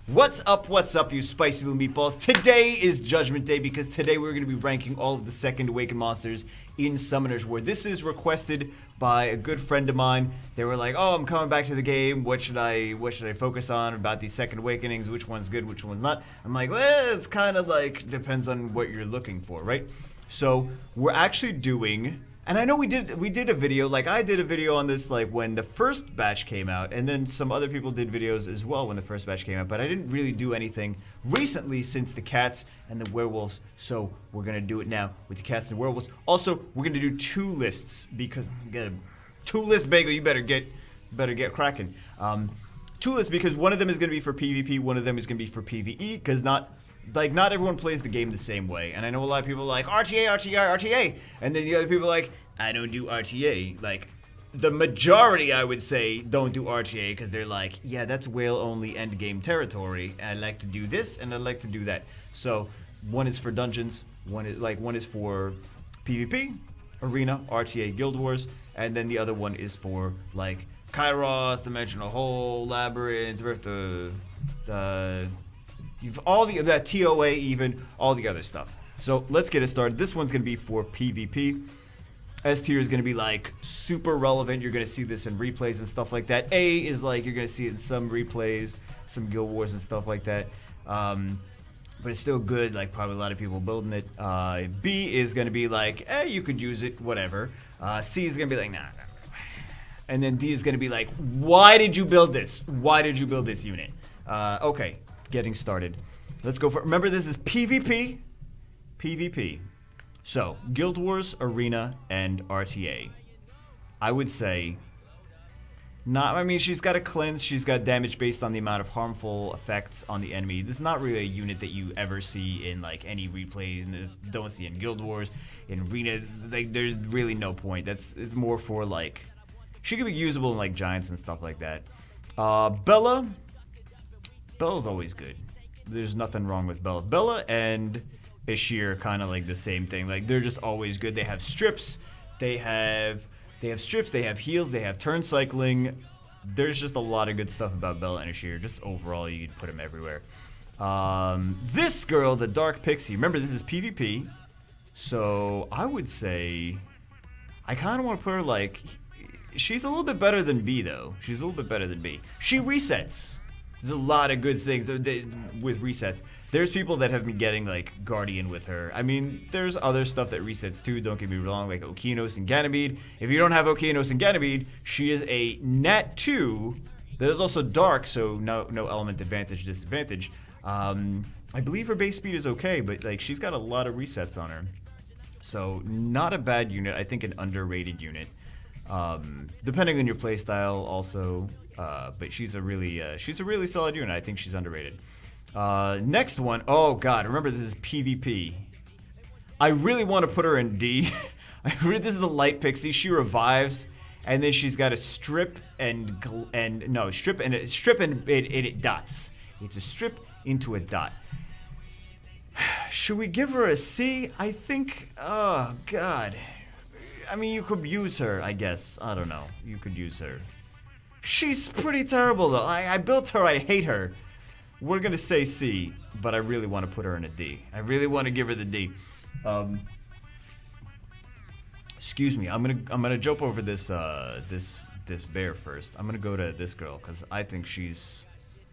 What's up, you spicy little meatballs? Today is Judgment Day because today we're going to be ranking all of the second awakened monsters in Summoner's War. This is requested by a good friend of mine. They were like, oh, I'm coming back to the game. What should I focus on about these second awakenings? Which one's good, which one's not? I'm like, well, it's kind of like depends on what you're looking for, right? So we're actually doing... And I know we did a video, like I did a video on this like when the first batch came out, and then some other people did videos as well when the first batch came out, but I didn't really do anything recently since the cats and the werewolves, so we're gonna do it now with the cats and the werewolves. Also, we're gonna do two lists because get a two list bagel, you better get cracking. Two lists because one of them is gonna be for PvP, one of them is gonna be for PvE, because not everyone plays the game the same way. And I know a lot of people are like, RTA, and then the other people are like, I don't do RTA. Like, the majority, I would say, don't do RTA because they're like, yeah, that's whale-only endgame territory. And I like to do this, and I like to do that. So, one is for dungeons, one is for PvP, Arena, RTA, Guild Wars, and then the other one is for, like, Kairos, Dimensional Hole, Labyrinth, Rift, all the TOA, even all the other stuff. So let's get it started. This one's gonna be for PvP. S tier is gonna be like super relevant. You're gonna see this in replays and stuff like that. A is like you're gonna see it in some replays, some Guild Wars and stuff like that. But it's still good. Like probably a lot of people building it. B is gonna be like, you could use it, whatever. C is gonna be like, nah. And then D is gonna be like, why did you build this? Why did you build this unit? Okay. Getting started. Let's go for, remember this is PvP. So, Guild Wars, Arena, and RTA. I would say, she's got a cleanse, she's got damage based on the amount of harmful effects on the enemy. This is not really a unit that you ever see in like any replays, and don't see in Guild Wars, in Arena, like there's really no point. It's more for like, she could be usable in like Giants and stuff like that. Bella's always good. There's nothing wrong with Bella. Bella and Ashir kind of like the same thing. Like they're just always good. They have strips. They have strips. They have heals. They have turn cycling. There's just a lot of good stuff about Bella and Ashir. Just overall, you could put them everywhere. This girl, the Dark Pixie. Remember, this is PvP. So I would say I kind of want to put her like. She's a little bit better than B though. She's a little bit better than B. She resets. There's a lot of good things with resets. There's people that have been getting like Guardian with her. I mean, there's other stuff that resets too, don't get me wrong, like Okinos and Ganymede. If you don't have Okinos and Ganymede, she is a Nat 2 that is also dark, so no element advantage, disadvantage. I believe her base speed is okay, but like she's got a lot of resets on her. So not a bad unit, I think an underrated unit. Depending on your playstyle also. But she's a really solid unit. I think she's underrated. Next one, oh god, remember this is PvP. I really want to put her in D. This is the light Pixie. She revives, and then she's got a strip and it dots. It's a strip into a dot. Should we give her a C? I think. Oh god. I mean, you could use her. I guess. I don't know. You could use her. She's pretty terrible though. I built her, I hate her. We're gonna say C, but I really want to put her in a D. I really want to give her the D. Excuse me, I'm gonna jump over this this bear first. I'm gonna go to this girl because I think she's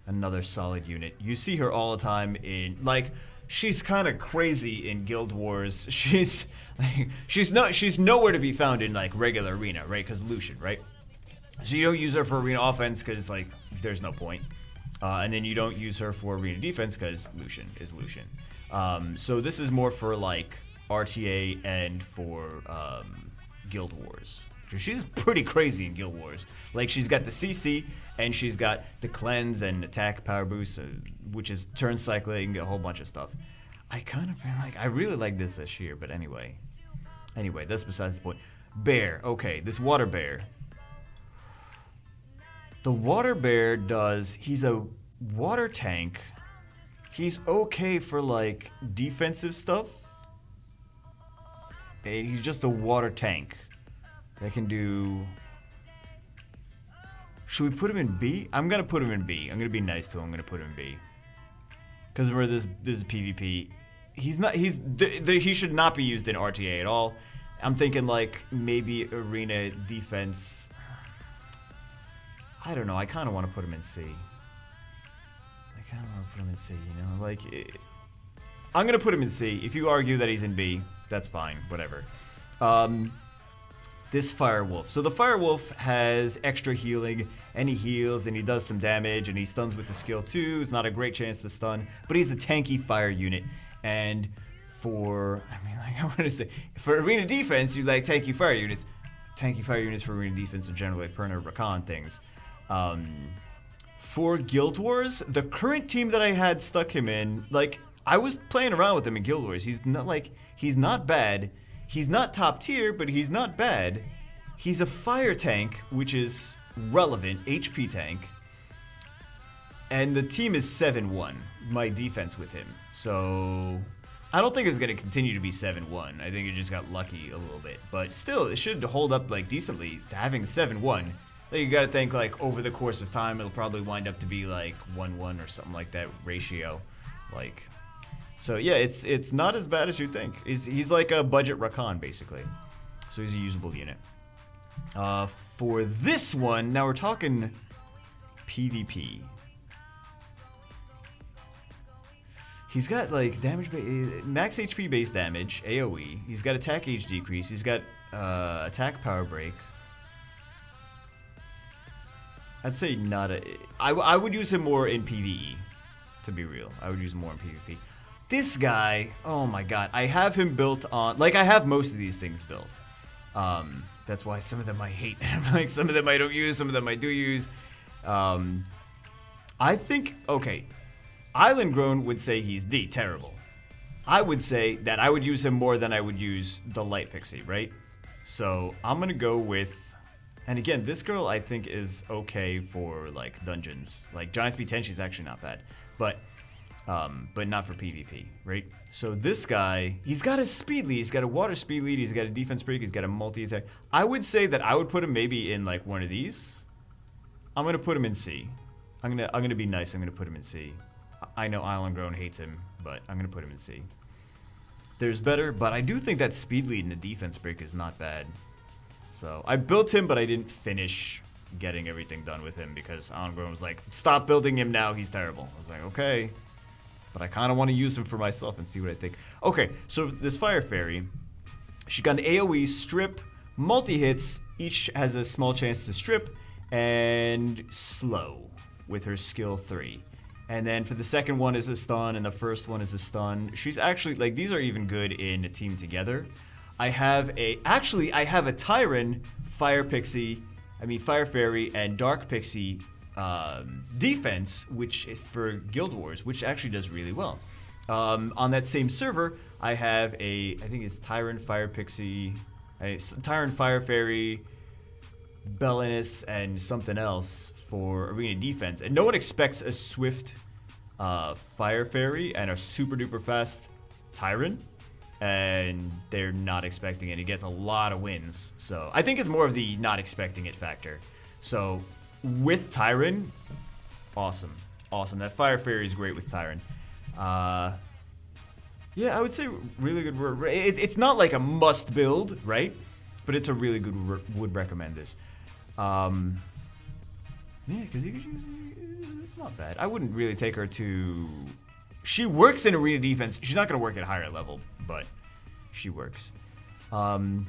another solid unit. You see her all the time in like she's kind of crazy in Guild Wars. She's nowhere to be found in like regular Arena, right? Because Lucian, right? So you don't use her for Arena offense because like there's no point, and then you don't use her for Arena defense because Lucian is Lucian. So this is more for like RTA and for Guild Wars. She's pretty crazy in Guild Wars. Like she's got the CC and she's got the cleanse and attack power boost, which is turn cycling, a whole bunch of stuff. I kind of feel like I really like this year, but anyway, that's besides the point. Bear, okay, this water bear. The water bear he's a water tank. He's okay for like defensive stuff. And he's just a water tank that can do Should we put him in B? I'm gonna put him in B. I'm gonna be nice to him. I'm gonna put him in B. Because remember, this is PvP. He should not be used in RTA at all. I'm thinking like maybe arena defense. I don't know. I kind of want to put him in C. You know, like I'm gonna put him in C. If you argue that he's in B, that's fine. Whatever. This Firewolf. So the Firewolf has extra healing, and he heals, and he does some damage, and he stuns with the skill too. It's not a great chance to stun, but he's a tanky fire unit. And for, I mean, like I want to say, for arena defense, you like tanky fire units. Tanky fire units for arena defense are generally like Perna Rakan things. For Guild Wars, the current team that I had stuck him in, like, I was playing around with him in Guild Wars. He's not bad. He's not top tier, but he's not bad. He's a fire tank, which is relevant, HP tank. And the team is 7-1, my defense with him. So I don't think it's going to continue to be 7-1. I think it just got lucky a little bit. But still, it should hold up like decently to having 7-1. Like, you got to think like over the course of time, it'll probably wind up to be like 1-1 or something like that ratio. Like, so yeah, it's not as bad as you think. He's like a budget Rakan basically. So he's a usable unit. For this one, now we're talking PvP. He's got like damage, max HP base damage, AoE. He's got attack age decrease. He's got attack power break. I'd say not a. I would use him more in PvE, to be real. I would use him more in PvP. This guy, oh my god, I have him built on. Like I have most of these things built. That's why some of them I hate. Like some of them I don't use, some of them I do use. I think okay. Island Grown would say he's D, terrible. I would say that I would use him more than I would use the Light Pixie, right? So I'm gonna go with, and again, this girl I think is okay for like dungeons. Like Giant Speed Tenchi is actually not bad, but not for PvP, right? So this guy, he's got a speed lead, he's got a water speed lead, he's got a defense break, he's got a multi-attack. I would say that I would put him maybe in like one of these. I'm gonna put him in C. I'm gonna be nice. I'm gonna put him in C. I know Island Grown hates him, but I'm going to put him in C. There's better, but I do think that speed lead and the defense break is not bad. So I built him, but I didn't finish getting everything done with him because Island Grown was like, stop building him now, he's terrible. I was like, okay. But I kind of want to use him for myself and see what I think. Okay, so this Fire Fairy, she got an AoE, strip, multi-hits, each has a small chance to strip, and slow with her skill 3. And then for the second one is a stun, and the first one is a stun. She's actually, like, these are even good in a team together. I have a Tyran, Fire Fairy, and Dark Pixie defense, which is for Guild Wars, which actually does really well. On that same server, I have I think it's Tyran, Fire Pixie, Tyran, Fire Fairy, Bellinus, and something else for arena defense. And no one expects a swift Fire Fairy and a super duper fast Tyran, and they're not expecting it. He gets a lot of wins. So I think it's more of the not expecting it factor. So with Tyran, awesome. That Fire Fairy is great with Tyran. Yeah, I would say really good. It's not like a must build, right? But it's a really good, would recommend this. Yeah, because it's not bad. I wouldn't really take her to. She works in arena defense. She's not going to work at a higher level, but she works. Jolton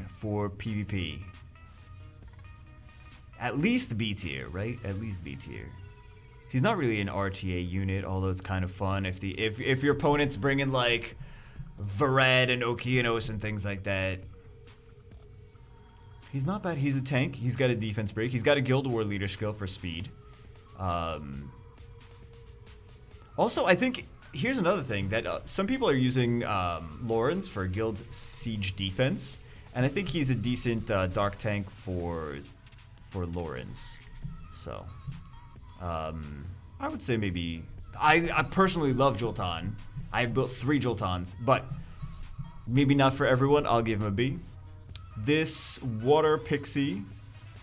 for PvP. At least B tier, right? At least B tier. He's not really an RTA unit, although it's kind of fun if your opponent's bringing like Varad and Okeanos and things like that. He's not bad. He's a tank. He's got a defense break. He's got a Guild War leader skill for speed. Also, I think here's another thing that some people are using Lawrence for Guild Siege defense, and I think he's a decent dark tank for Lawrence. So, I would say maybe I personally love Jolton. I've built 3 Joltons, but maybe not for everyone. I'll give him a B. This Water Pixie,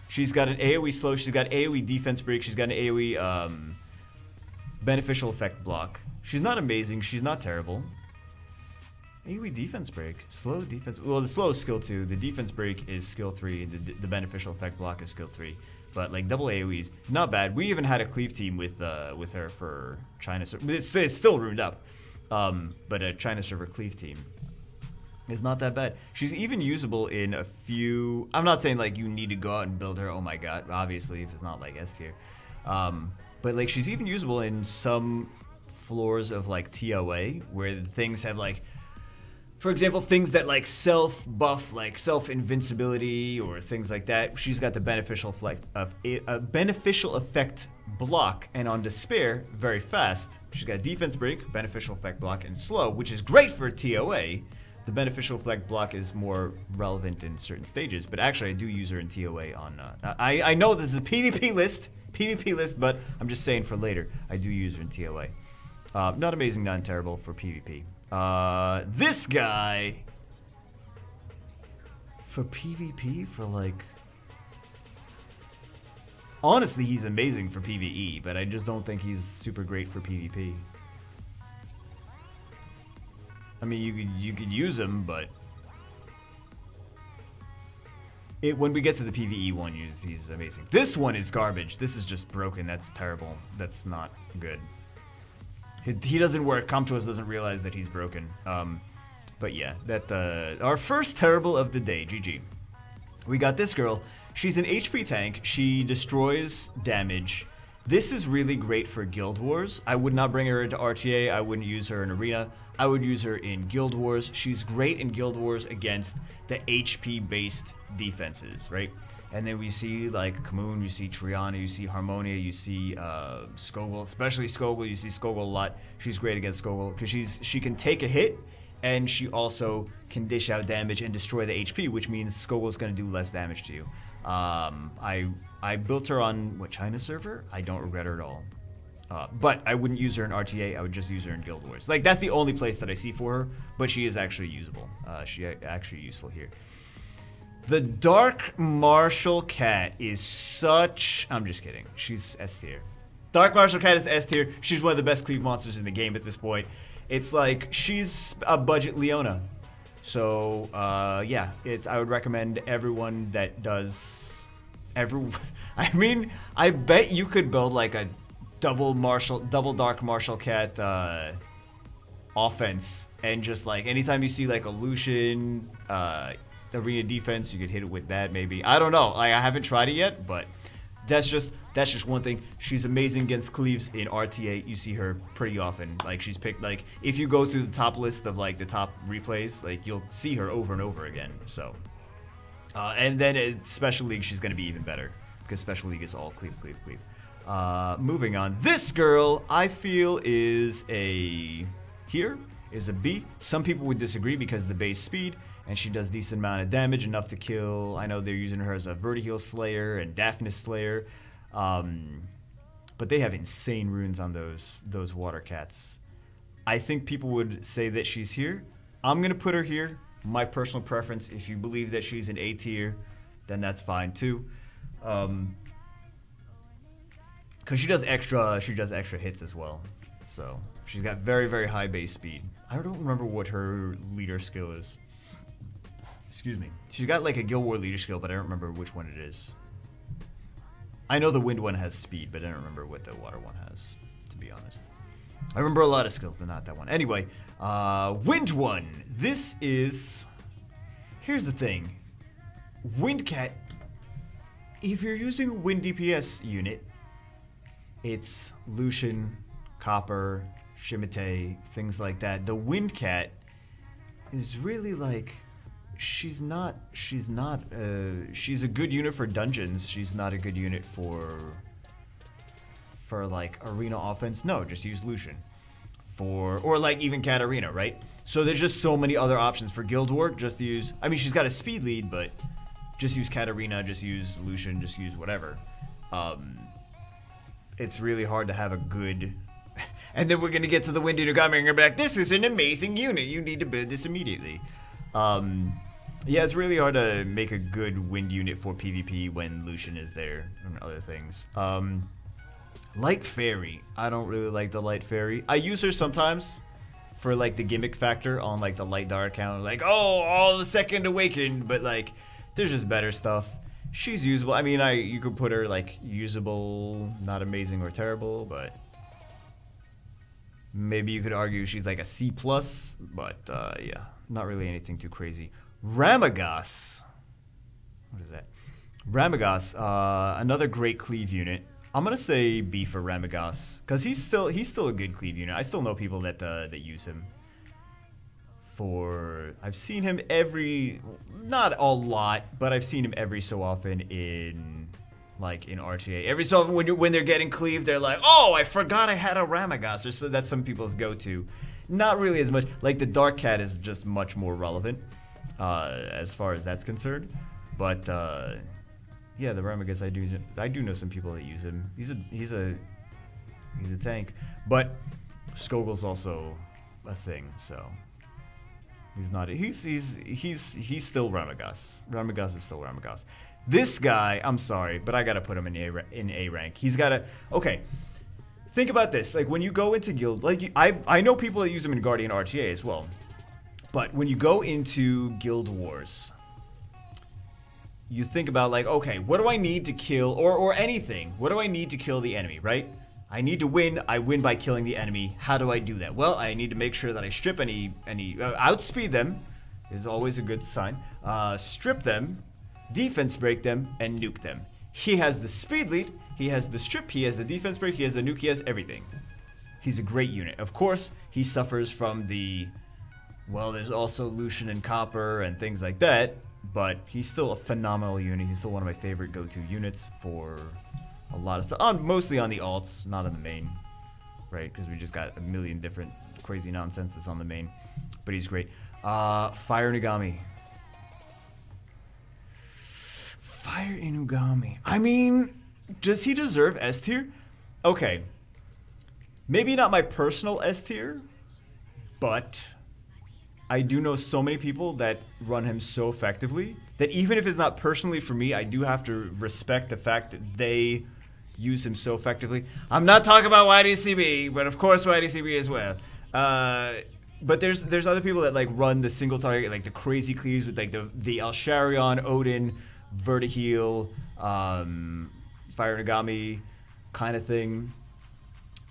she's got an AoE slow, she's got AoE defense break, she's got an AoE beneficial effect block. She's not amazing. She's not terrible. AoE defense break. Slow defense. Well, the slow is skill 2. The defense break is skill 3. The beneficial effect block is skill 3. But like double AoEs, not bad. We even had a cleave team with her for China. It's still ruined up. But a China server cleave team is not that bad. She's even usable in a few. I'm not saying like you need to go out and build her. Oh my god. Obviously, if it's not like S tier. But like she's even usable in some floors of like TOA where things have like. For example, things that like self-buff, like self-invincibility or things like that, she's got the beneficial effect block, and on Despair, very fast. She's got defense break, beneficial effect block, and slow, which is great for TOA. The beneficial effect block is more relevant in certain stages, but actually I do use her in TOA on... I know this is a PvP list, but I'm just saying for later, I do use her in TOA. Not amazing, not terrible for PvP. This guy for PvP for like honestly he's amazing for PvE, but I just don't think he's super great for PvP. I mean you could use him, but when we get to the PvE one, he's amazing. This one is garbage. This is just broken. That's terrible. That's not good. He doesn't work. Comtos doesn't realize that he's broken. But yeah, our first terrible of the day. GG. We got this girl. She's an HP tank. She destroys damage. This is really great for Guild Wars. I would not bring her into RTA. I wouldn't use her in Arena. I would use her in Guild Wars. She's great in Guild Wars against the HP-based defenses, right? And then we see like Kamoon, you see Triana, you see Harmonia, you see Skogul, especially Skogul. You see Skogul a lot. She's great against Skogul because she can take a hit, and she also can dish out damage and destroy the HP, which means Skogul's going to do less damage to you. I built her on China server. I don't regret her at all. But I wouldn't use her in RTA. I would just use her in Guild Wars. Like that's the only place that I see for her. But she is actually usable. She actually useful here. The Dark Martial Cat is such... I'm just kidding. She's S tier. Dark Martial Cat is S tier. She's one of the best cleave monsters in the game at this point. It's like, she's a budget Leona. So, yeah. I would recommend everyone that does... I mean, I bet you could build like a double Dark Martial Cat offense. And just like, anytime you see like a Lucian... arena defense, you could hit it with that maybe. I don't know. I haven't tried it yet, but that's just one thing. She's amazing against cleaves in RTA. You see her pretty often. Like she's picked. Like if you go through the top list of like the top replays, like you'll see her over and over again. So, and then in Special League, she's gonna be even better because Special League is all cleave. Moving on. This girl, I feel is a B. Some people would disagree because of the base speed. And she does decent amount of damage, enough to kill. I know they're using her as a Vertiheal Slayer and Daphnis Slayer. But they have insane runes on those water cats. I think people would say that she's here. I'm going to put her here. My personal preference. If you believe that she's an A tier, then that's fine too. Because she does extra hits as well. So she's got very, very high base speed. I don't remember what her leader skill is. Excuse me. She's got like a Guild War leader skill, but I don't remember which one it is. I know the wind one has speed, but I don't remember what the water one has, to be honest. I remember a lot of skills, but not that one. Anyway, wind one. This is... Here's the thing. Windcat, if you're using a wind DPS unit, it's Lucian, Copper, Shimite, things like that. The Windcat is really like... She's a good unit for dungeons. She's not a good unit for like arena offense. No, just use Lucian. Or like even Katarina, right? So there's just so many other options for Guild War. Just use, I mean, she's got a speed lead, but just use Katarina, just use Lucian, just use whatever. It's really hard to have a good... And then we're going to get to the Wind Inugami and we're going to be like, this is an amazing unit. You need to build this immediately. Yeah, it's really hard to make a good wind unit for PvP when Lucian is there and other things. Light Fairy. I don't really like the Light Fairy. I use her sometimes for like the gimmick factor on like the Light Dart account. Like, oh, all the second awakened, but like there's just better stuff. She's usable. I mean, you could put her like usable, not amazing or terrible, but maybe you could argue she's like a C+, but yeah, not really anything too crazy. Ramagas. What is that? Ramagas, another great cleave unit. I'm gonna say B for Ramagas because he's still a good cleave unit. I still know people that use him. I've seen him not a lot, but I've seen him every so often in RTA. Every so often when they're getting cleaved, they're like, oh, I forgot I had a Ramagas, or so that's some people's go-to. Not really as much. Like the Dark Cat is just much more relevant as far as that's concerned, but. Yeah, the Ramagas I do know some people that use him. He's a tank, but Skogul's also a thing, so he's not. He's still Ramagas. Ramagas is still Ramagas. This guy, I'm sorry, but I gotta put him in A rank. He's gotta. Okay, think about this. Like when you go into guild, like I know people that use him in Guardian RTA as well, but when you go into Guild Wars. You think about like, okay, what do I need to kill, or anything? What do I need to kill the enemy, right? I need to win. I win by killing the enemy. How do I do that? Well, I need to make sure that I strip outspeed them, is always a good sign. Strip them, defense break them, and nuke them. He has the speed lead. He has the strip. He has the defense break. He has the nuke. He has everything. He's a great unit. Of course, he suffers from there's also Lucian and Copper and things like that. But he's still a phenomenal unit. He's still one of my favorite go-to units for a lot of stuff. Mostly on the alts, not on the main, right? Because we just got a million different crazy nonsense that's on the main. But he's great. Fire Inugami. Fire Inugami. I mean, does he deserve S tier? Okay. Maybe not my personal S tier, but I do know so many people that run him so effectively that even if it's not personally for me, I do have to respect the fact that they use him so effectively. I'm not talking about YDCB, but of course YDCB as well. But there's other people that like run the single target, like the crazy cleaves with like the Alsharion, Odin, Vertiheel, Fire Nagami kind of thing.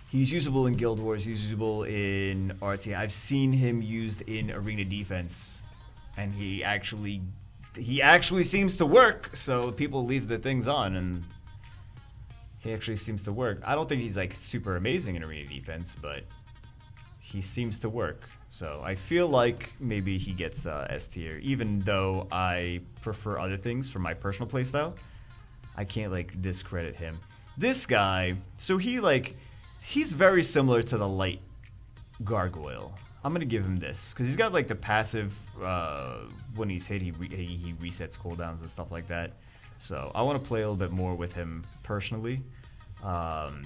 He's usable in Guild Wars. He's usable in RTA. I've seen him used in arena defense, and he actually seems to work. So people leave the things on, and he actually seems to work. I don't think he's like super amazing in arena defense, but he seems to work. So I feel like maybe he gets S tier, even though I prefer other things for my personal playstyle. I can't like discredit him. This guy, so he's very similar to the light gargoyle. I'm gonna give him this because he's got like the passive when he's hit, he resets cooldowns and stuff like that. So I want to play a little bit more with him personally.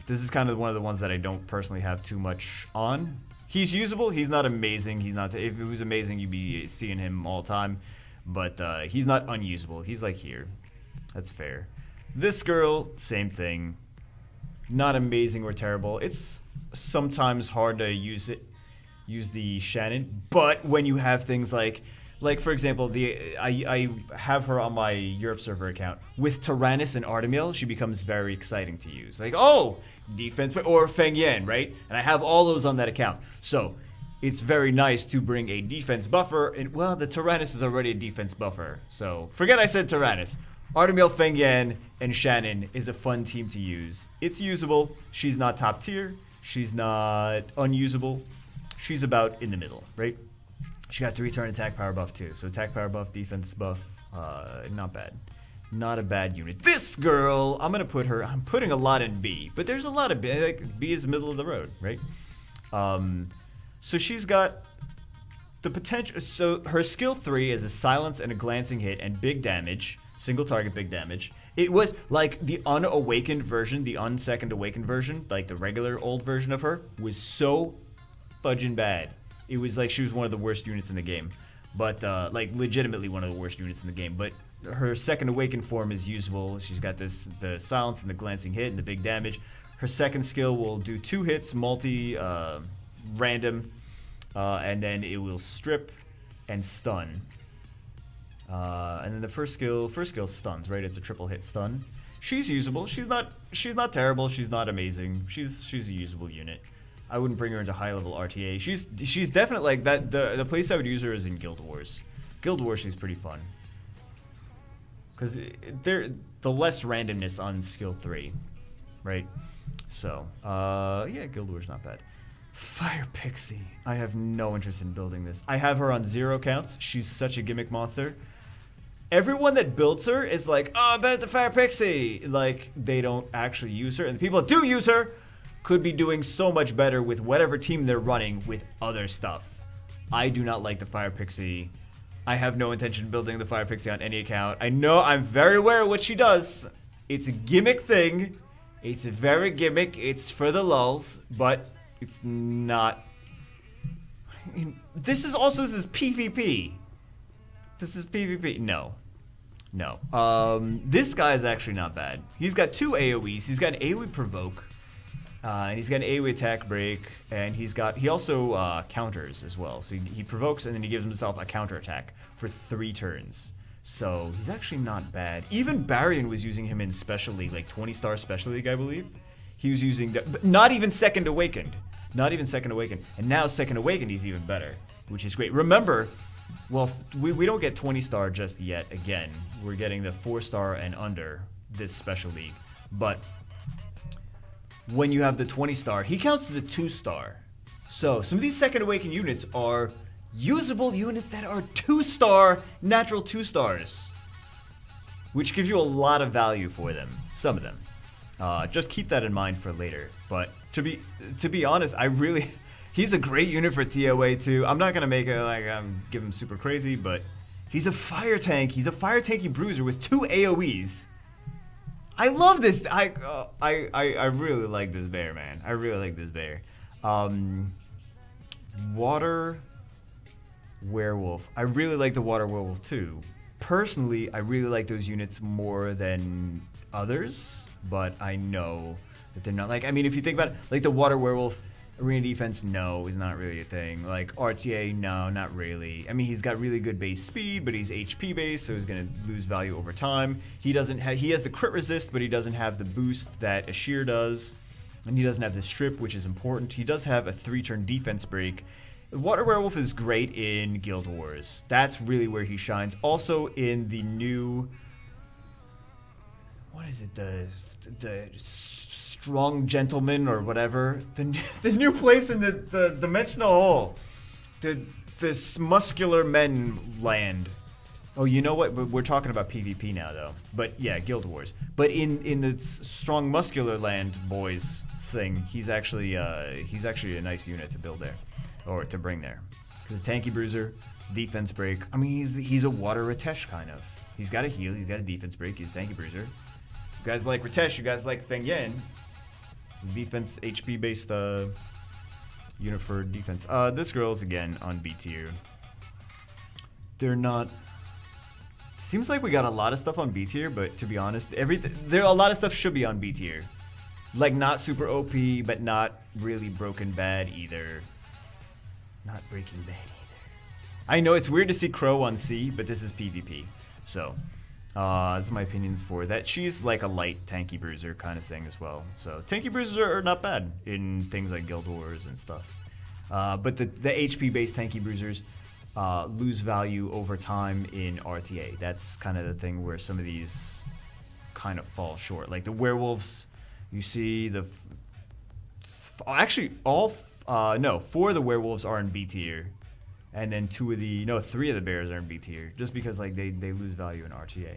This is kind of one of the ones that I don't personally have too much on. He's usable. He's not amazing. If it was amazing, you'd be seeing him all the time. But he's not unusable. He's like here. That's fair. This girl, same thing. Not amazing or terrible. It's sometimes hard to use the Shannon, but when you have things like for example, I have her on my Europe server account. With Tyrannus and Artemil, she becomes very exciting to use. Like, oh, defense or Feng Yan, right? And I have all those on that account. So it's very nice to bring a defense buffer. And well, the Tyrannus is already a defense buffer. So forget I said Tyrannus. Artemil, Feng Yan, and Shannon is a fun team to use. It's usable. She's not top tier. She's not unusable. She's about in the middle, right? She got 3-turn attack power buff too. So attack power buff, defense buff, not bad. Not a bad unit. This girl, I'm putting a lot in B, but there's a lot of B. Like B is middle of the road, right? So she's got the potential. So her skill 3 is a silence and a glancing hit and big damage. Single target, big damage. It was like the unawakened version, the unsecond awakened version, like the regular old version of her, was so fudging bad. It was like she was one of the worst units in the game. But, like, legitimately one of the worst units in the game. But her second awakened form is usable. She's got the silence and the glancing hit and the big damage. Her second skill will do 2 hits, random, and then it will strip and stun. And then the first skill stuns, right? It's a triple hit stun. She's usable. She's not terrible. She's not amazing. She's a usable unit. I wouldn't bring her into high level RTA. She's definitely like that. The place I would use her is in Guild Wars. Guild Wars, she's pretty fun. Because the less randomness on skill 3, right? So, yeah, Guild Wars not bad. Fire Pixie. I have no interest in building this. I have her on 0 counts. She's such a gimmick monster. Everyone that builds her is like, oh, I bet the Fire Pixie. Like, they don't actually use her. And the people that do use her could be doing so much better with whatever team they're running with other stuff. I do not like the Fire Pixie. I have no intention of building the Fire Pixie on any account. I know I'm very aware of what she does. It's a gimmick thing. It's a very gimmick. It's for the lulz, but it's not. This is PvP. This is PvP. No. This guy is actually not bad. He's got 2 AoEs. He's got an AoE provoke, and he's got an AoE attack break, and he also counters as well. So he provokes and then he gives himself a counter attack for 3 turns. So he's actually not bad. Even Barian was using him in Special League, like 20-star Special League, I believe. He was using but not even Second Awakened. Not even Second Awakened. And now Second Awakened, he's even better, which is great. Remember, well, we don't get 20-star just yet. Again, we're getting the 4-star and under this Special League. But when you have the 20-star, he counts as a 2-star. So some of these Second Awakened units are usable units that are 2-star, natural 2-stars, which gives you a lot of value for them. Some of them. Just keep that in mind for later. But to be honest, he's a great unit for TOA too. I'm not gonna make it like give him super crazy, but he's a fire tank. He's a fire tanky bruiser with 2 AoEs. I love this. I really like this bear, man. I really like this bear. Water Werewolf. I really like the Water Werewolf too. Personally, I really like those units more than others, but I know that they're not. Like, I mean, if you think about it, like the Water Werewolf, arena defense, no, is not really a thing. Like RTA, no, not really. I mean, he's got really good base speed, but he's HP based, so he's gonna lose value over time. He has the crit resist, but he doesn't have the boost that Ashir does, and he doesn't have the strip, which is important. He does have a 3-turn defense break. Water Werewolf is great in Guild Wars. That's really where he shines. Also in the new, what is it, the Strong Gentleman or whatever, the new place in the Dimensional Hole, this Muscular Men land. Oh, you know what? We're talking about PvP now, though. But yeah, Guild Wars. But in the Strong Muscular Land boys thing, he's actually a nice unit to build there. Or to bring there. Because tanky bruiser, defense break. I mean, he's a water Ritesh kind of. He's got a heal, he's got a defense break, he's a tanky bruiser. You guys like Ritesh, you guys like Feng Yen. It's a defense HP based unit for defense. This girl's again on B tier. They're not. Seems like we got a lot of stuff on B tier, but to be honest, a lot of stuff should be on B tier. Like not super OP, but not really broken bad either. Not Breaking Bad either. I know it's weird to see Crow on C, but this is PvP. So, that's my opinions for that. She's like a light tanky bruiser kind of thing as well. So, tanky bruisers are not bad in things like Guild Wars and stuff. But the HP-based tanky bruisers lose value over time in RTA. That's kind of the thing where some of these kind of fall short. Like the werewolves, you see actually all 4 of the werewolves are in B tier, and then 3 of the bears are in B tier, just because like they lose value in RTA.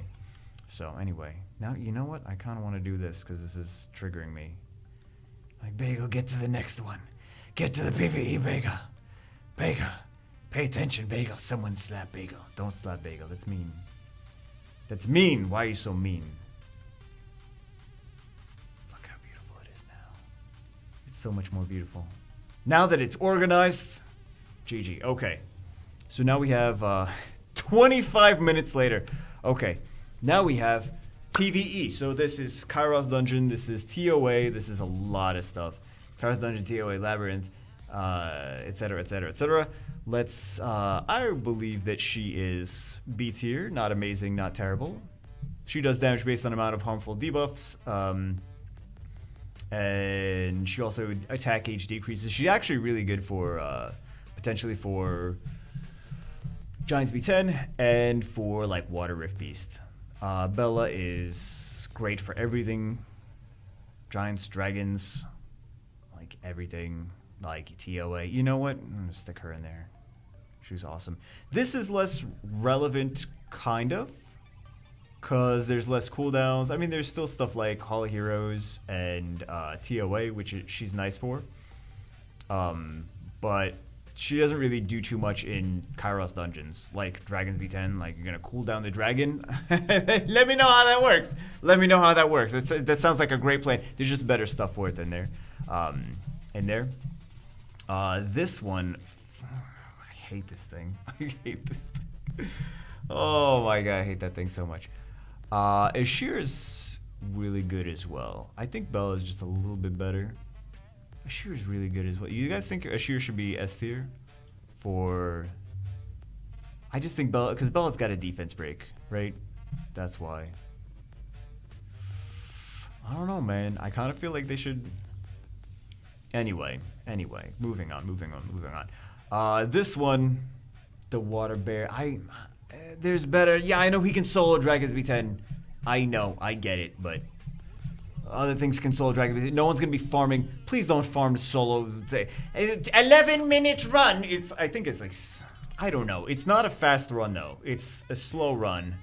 So anyway, now you know what? I kind of want to do this because this is triggering me. Like Bagel, get to the next one. Get to the PVE, Bagel. Bagel, pay attention, Bagel. Someone slap Bagel. Don't slap Bagel. That's mean. That's mean. Why are you so mean? Look how beautiful it is now. It's so much more beautiful. Now that it's organized, GG. Okay, so now we have 25 minutes later. Okay, now we have PVE. So this is Kairos Dungeon. This is TOA. This is a lot of stuff. Kairos Dungeon, TOA, Labyrinth, etc., etc., etc. Let's. I believe that she is B tier. Not amazing, not terrible. She does damage based on amount of harmful debuffs. And she also attack age decreases. She's actually really good for potentially for Giants B10 and for like Water Rift Beast. Bella is great for everything. Giants, dragons, like everything, like TOA. You know what? I'm gonna stick her in there. She's awesome. This is less relevant, kind of, because there's less cooldowns. I mean, there's still stuff like Hall of Heroes and TOA, which she's nice for. But she doesn't really do too much in Kairos dungeons, like Dragons B10. Like, you're going to cool down the dragon. Let me know how that works. Let me know how that works. That sounds like a great plan. There's just better stuff for it than there. This one, I hate this thing. I hate this thing. Oh my god, I hate that thing so much. Ashir is really good as well. I think Bella is just a little bit better. Ashir is really good as well. You guys think Ashir should be S tier? I just think Bella, because Bella's got a defense break, right? That's why. I don't know, man. I kind of feel like they should. Anyway, moving on. This one, the Water Bear. There's better. Yeah, I know he can solo Dragons B10. I know, I get it, but other things can solo Dragons B10. No one's gonna be farming. Please don't farm solo. 11-minute run. I think it's like, I don't know. It's not a fast run though. It's a slow run.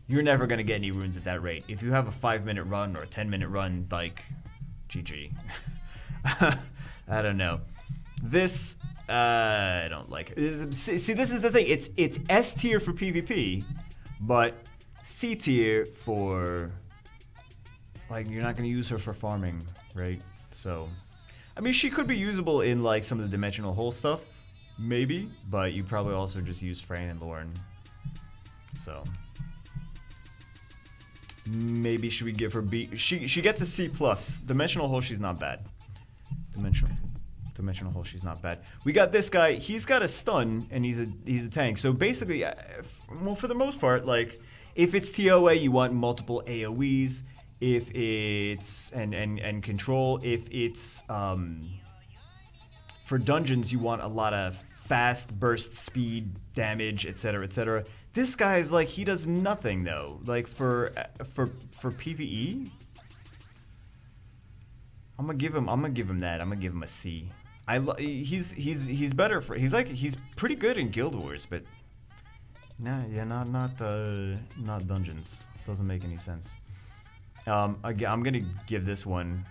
You're never gonna get any runes at that rate. If you have a 5-minute run or a 10-minute run, like, GG. I don't know. This. I don't like it. See, this is the thing. It's S tier for PvP, but C tier for, like, you're not gonna use her for farming, right? So, I mean, she could be usable in like some of the dimensional hole stuff, maybe, but you probably also just use Frayne and Lauren. So, maybe should we give her B? She gets a C plus. Dimensional hole, she's not bad. Dimensional hole, she's not bad. We got this guy. He's got a stun, and he's a tank. So basically, well, for the most part, like, if it's TOA, you want multiple AOEs. If it's and control. If it's for dungeons, you want a lot of fast burst speed, damage, etc., etc. This guy is like, he does nothing though. Like for PVE, I'm gonna give him that. I'm gonna give him a C. He's better for, he's pretty good in Guild Wars, but not dungeons. Doesn't make any sense. Again, I'm gonna give this one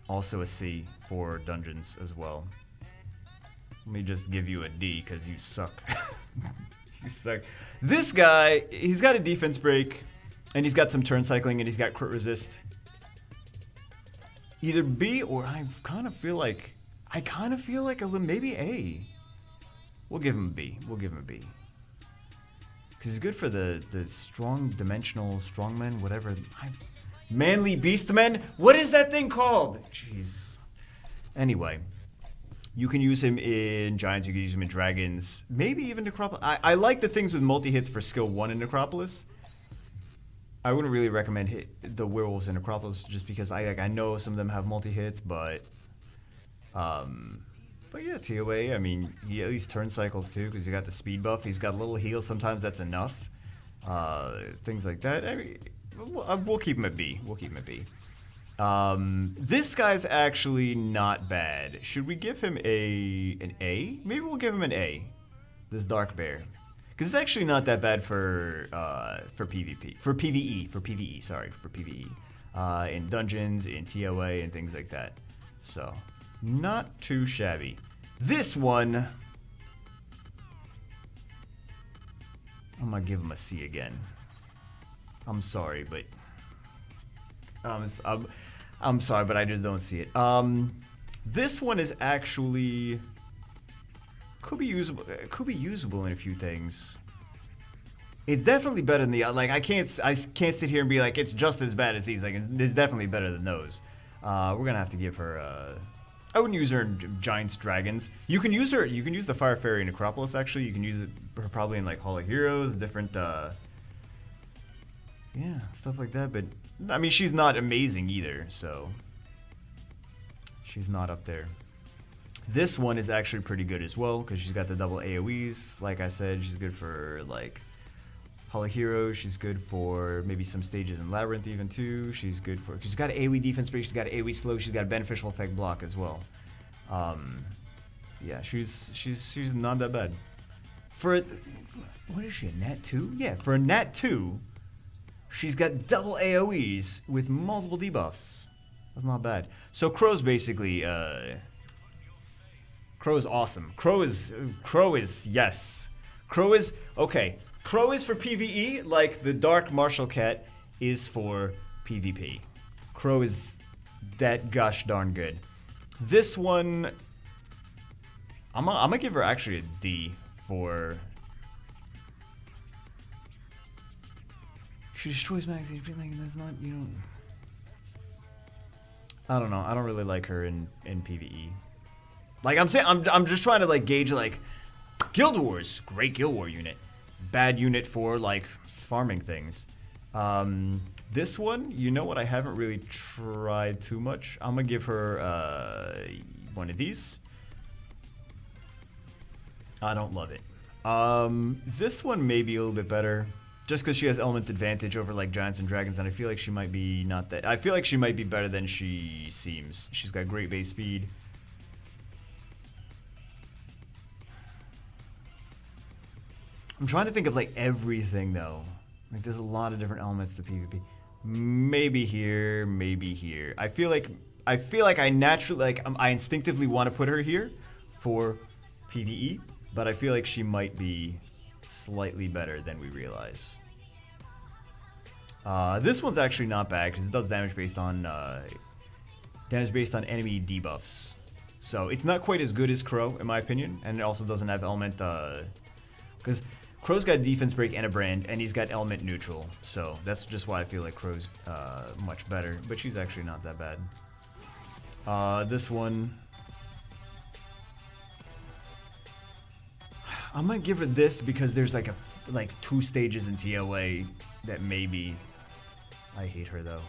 also a C for dungeons as well. Let me just give you a D because you suck. You suck. This guy, he's got a defense break, and he's got some turn cycling, and he's got crit resist. Either B or I kind of feel like maybe A. We'll give him a B. Because he's good for the strong dimensional strongmen, whatever. Manly beastmen? What is that thing called? Jeez. Anyway, you can use him in Giants, you can use him in Dragons, maybe even Necropolis. I like the things with multi-hits for skill 1 in Necropolis. I wouldn't really recommend the Werewolves in Necropolis just because I know some of them have multi-hits, but yeah, TOA, I mean, he at least turn cycles too because he got the speed buff. He's got a little heal. Sometimes that's enough. Things like that. I mean, we'll keep him at B. This guy's actually not bad. Should we give him an A? Maybe we'll give him an A. This Dark Bear. Because it's actually not that bad for PvP. For PvE. In dungeons, in TOA, and things like that. So, not too shabby. This one, I'm gonna give him a C again. I'm sorry, but I'm sorry, but I just don't see it. This one is actually could be usable in a few things. It's definitely better than the like. I can't sit here and be like it's just as bad as these. Like it's definitely better than those. We're gonna have to give her. I wouldn't use her in Giants Dragons. You can use her. You can use the Fire Fairy in Necropolis. Actually, you can use her probably in like Hall of Heroes, different. Yeah, stuff like that. But I mean, she's not amazing either. So she's not up there. This one is actually pretty good as well because she's got the double AoEs. Like I said, she's good for like Hall of Heroes. She's good for maybe some stages in Labyrinth even too. She's good for. She's got AoE defense break. She's got AoE slow. She's got beneficial effect block as well. Yeah, she's not that bad. For what is she? A Nat 2? Yeah, for a Nat 2, she's got double AoEs with multiple debuffs. That's not bad. So Crow's basically. Crow is awesome. Crow is yes. Crow is okay. Crow is for PVE like the Dark Martial Cat is for PvP. Crow is that gosh darn good. This one, I'm gonna give her actually a D for. She destroys magazines. Like that's not I don't know. I don't really like her in PVE. Like I'm saying, I'm just trying to like gauge like Guild Wars, great Guild War unit, bad unit for like farming things. This one, you know what? I haven't really tried too much. I'm gonna give her one of these. I don't love it. This one may be a little bit better, just because she has element advantage over like Giants and Dragons, and I feel like she might be not that. I feel like she might be better than she seems. She's got great base speed. I'm trying to think of like everything though. Like there's a lot of different elements to PvP. Maybe here, maybe here. I feel like I naturally I instinctively want to put her here for PvE, but I feel like she might be slightly better than we realize. This one's actually not bad because it does damage based on enemy debuffs. So it's not quite as good as Crow in my opinion, and it also doesn't have element because Crow's got defense break and a brand, and he's got element neutral. So that's just why I feel like Crow's much better, but she's actually not that bad. This one, I might give her this because there's like two stages in TOA that maybe. I hate her though.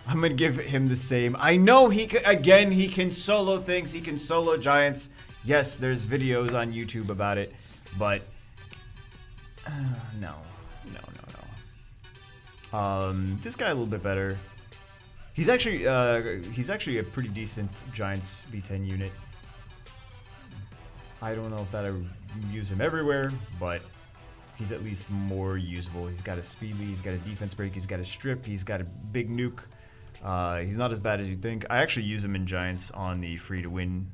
I'm gonna give him the same. I know he can solo things. He can solo giants. Yes, there's videos on YouTube about it, but no. This guy a little bit better. He's actually a pretty decent Giants B10 unit. I don't know if that I would use him everywhere, but he's at least more usable. He's got a speed lead, he's got a defense break, he's got a strip, he's got a big nuke. He's not as bad as you think. I actually use him in Giants on the free to win,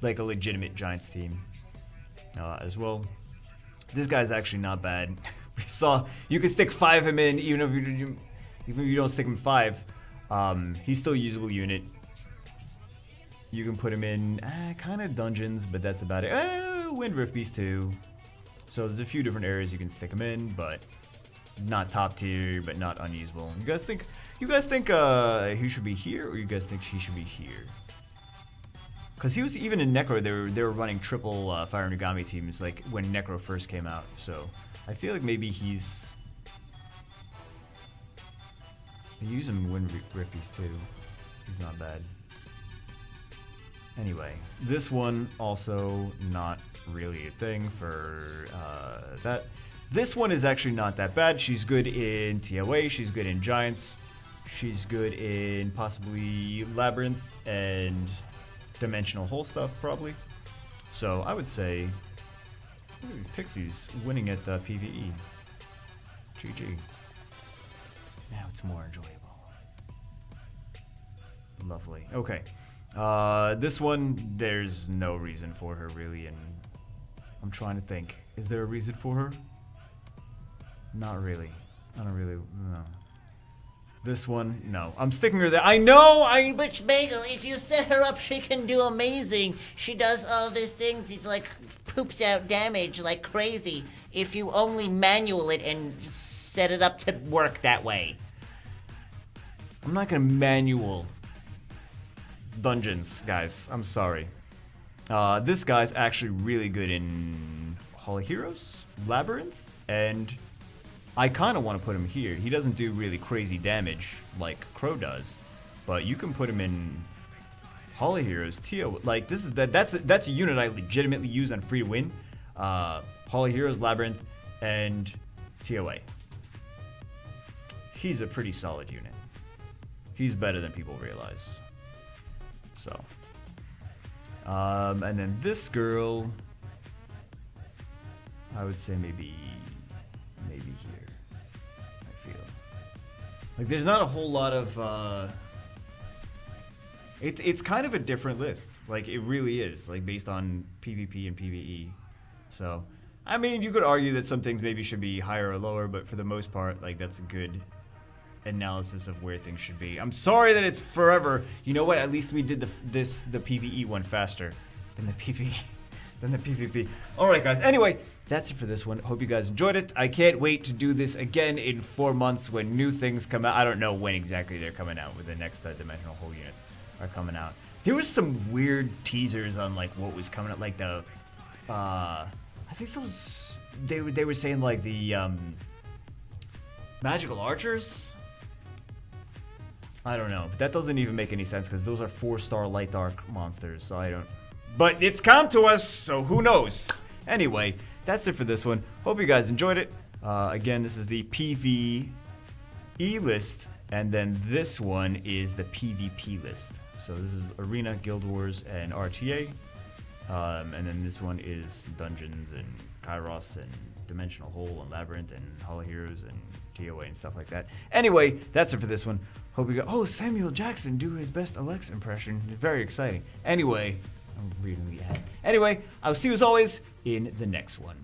like a legitimate Giants team as well. This guy's actually not bad. We saw you can stick 5 him in even if you don't stick him 5. He's still a usable unit. You can put him in kind of dungeons, but that's about it. Wind Rift Beast too. So there's a few different areas you can stick him in, but not top tier, but not unusable. You guys think he should be here, or you guys think she should be here? Because he was even in Necro, they were running triple Fire Tegami teams like when Necro first came out. So I feel like maybe he's. They use him in Wind Rift Beast too. He's not bad. Anyway, this one also not really a thing for that. This one is actually not that bad. She's good in TOA, she's good in Giants, she's good in possibly Labyrinth and Dimensional Hole stuff, probably. So I would say, look at these Pixies winning at PVE. GG. Now it's more enjoyable. Lovely. Okay. This one, there's no reason for her really, and I'm trying to think. Is there a reason for her? Not really. I don't really know. This one, no. I'm sticking her there. I know! But Bagel, if you set her up, she can do amazing. She does all these things. It's like poops out damage like crazy. if you only manual it and set it up to work that way. I'm not gonna manual dungeons, guys. I'm sorry. This guy's actually really good in Hall of Heroes, Labyrinth, and I kind of want to put him here. He doesn't do really crazy damage like Crow does, but you can put him in Hall of Heroes, TO. Like that's a unit I legitimately use on free to win. Hall of Heroes, Labyrinth, and TOA. He's a pretty solid unit. He's better than people realize. So, and then this girl, I would say maybe here. I feel like there's not a whole lot of. It's kind of a different list. Like it really is. Like based on PvP and PvE. So, I mean, you could argue that some things maybe should be higher or lower, but for the most part, like that's a good analysis of where things should be. I'm sorry that it's forever. You know what? At least we did the PvE one faster than the PvP. All right, guys. Anyway, that's it for this one. Hope you guys enjoyed it. I can't wait to do this again in 4 months when new things come out. I don't know when exactly they're coming out with the next dimensional hole units are coming out. There was some weird teasers on like what was coming out, like the I think they were saying like the magical archers. I don't know, but that doesn't even make any sense because those are 4-star light dark monsters, so I don't. But it's come to us, so who knows? Anyway, that's it for this one. Hope you guys enjoyed it. Again, this is the PvE list, and then this one is the PvP list. So this is Arena, Guild Wars, and RTA. And then this one is Dungeons and Kairos and Dimensional Hole and Labyrinth and Hall of Heroes and TOA and stuff like that. Anyway, that's it for this one. Hope you got. Oh, Samuel Jackson do his best Alex impression. Very exciting. Anyway, I'm reading the ad. Anyway, I'll see you as always in the next one.